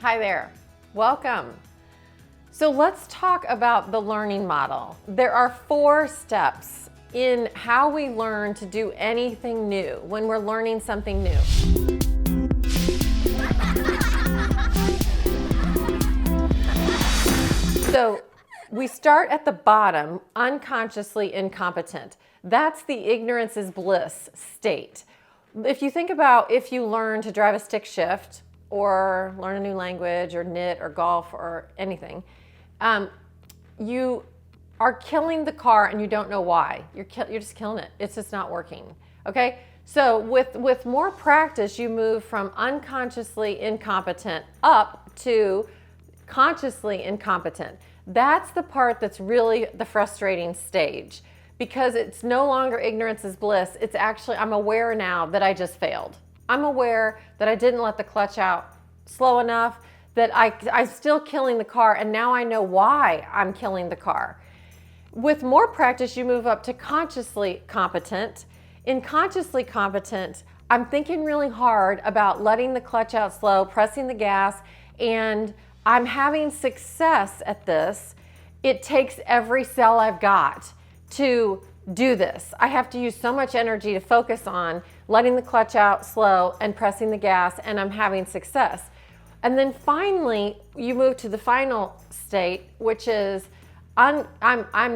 Hi there, welcome. So let's talk about the learning model. There are 4 steps in how we learn to do anything new when we're learning something new. So we start at the bottom, unconsciously incompetent. That's the ignorance is bliss state. If you think about if you learn to drive a stick shift or learn a new language or knit or golf or anything, you are killing the car and you don't know why. You're just killing it. It's just not working. Okay? So with more practice, you move from unconsciously incompetent up to consciously incompetent. That's the part that's really the frustrating stage, because it's no longer ignorance is bliss. It's actually, I'm aware now that I just failed. I'm aware that I didn't let the clutch out slow enough, that I'm still killing the car, and now I know why I'm killing the car. With more practice, you move up to consciously competent. In consciously competent, I'm thinking really hard about letting the clutch out slow, pressing the gas, and I'm having success at this. It takes every cell I've got to do this. I have to use so much energy to focus on letting the clutch out slow and pressing the gas, and I'm having success. And then finally, you move to the final state, which is I'm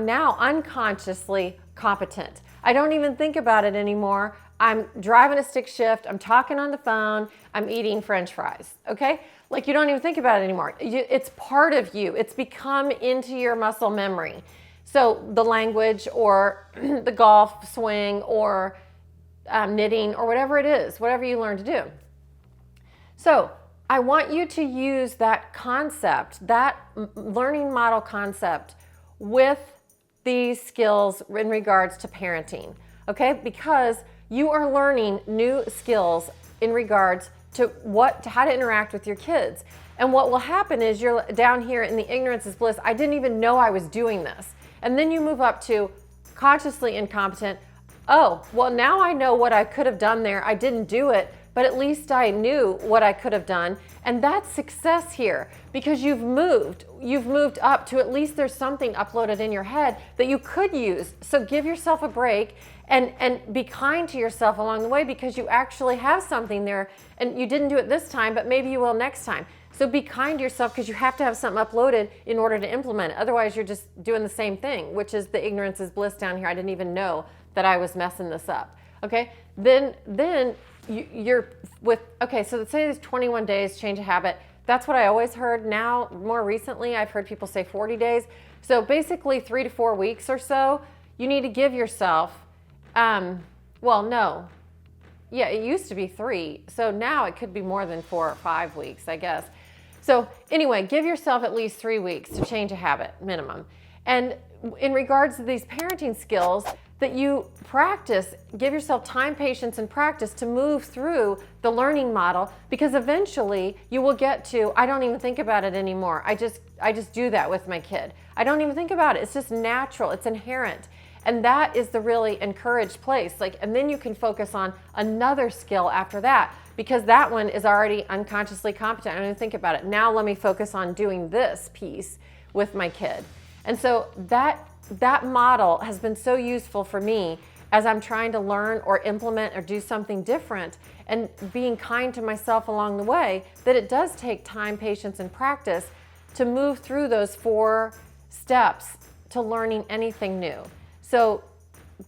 now unconsciously competent. I don't even think about it anymore. I'm driving a stick shift, I'm talking on the phone, I'm eating French fries, okay? Like, you don't even think about it anymore. It's part of you. It's become into your muscle memory. So the language or the golf swing or knitting or whatever it is, whatever you learn to do. So I want you to use that concept, that learning model concept, with these skills in regards to parenting, okay? Because you are learning new skills in regards to how to interact with your kids. And what will happen is you're down here in the ignorance is bliss. I didn't even know I was doing this. And then you move up to consciously incompetent. Oh, well, now I know what I could have done there. I didn't do it, but at least I knew what I could have done. And that's success here, because you've moved up to at least there's something uploaded in your head that you could use. So give yourself a break and be kind to yourself along the way, because you actually have something there, and you didn't do it this time, but maybe you will next time. So be kind to yourself, because you have to have something uploaded in order to implement it. Otherwise, you're just doing the same thing, which is the ignorance is bliss down here. I didn't even know that I was messing this up. Okay? Then you're with, okay, so let's say there's 21 days, change a habit. That's what I always heard. Now, more recently, I've heard people say 40 days. So basically 3 to 4 weeks or so, you need to give yourself, it used to be 3. So now it could be more than 4 or 5 weeks, I guess. So anyway, give yourself at least 3 weeks to change a habit, minimum. And in regards to these parenting skills that you practice, give yourself time, patience, and practice to move through the learning model, because eventually you will get to, I don't even think about it anymore. I just do that with my kid. I don't even think about it. It's just natural. It's inherent. And that is the really encouraged place. And then you can focus on another skill after that, because that one is already unconsciously competent. I don't even think about it. Now let me focus on doing this piece with my kid. And so that model has been so useful for me as I'm trying to learn or implement or do something different, and being kind to myself along the way, that it does take time, patience, and practice to move through those 4 steps to learning anything new. So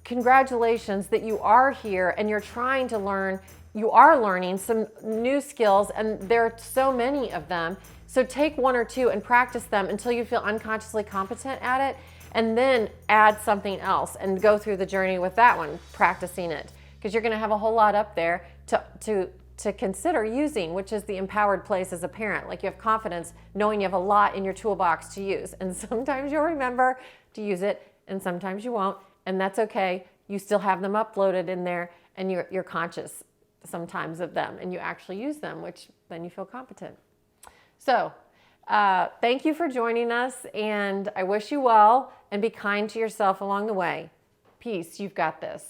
congratulations that you are here and you're trying to learn. You are learning some new skills, and there are so many of them. So take 1 or 2 and practice them until you feel unconsciously competent at it, and then add something else and go through the journey with that one, practicing it, because you're going to have a whole lot up there to consider using, which is the empowered place as a parent. Like, you have confidence knowing you have a lot in your toolbox to use, and sometimes you'll remember to use it and sometimes you won't, and that's okay. You still have them uploaded in there, and you're conscious sometimes of them, and you actually use them, which then you feel competent. So thank you for joining us, and I wish you well, and be kind to yourself along the way. Peace, you've got this.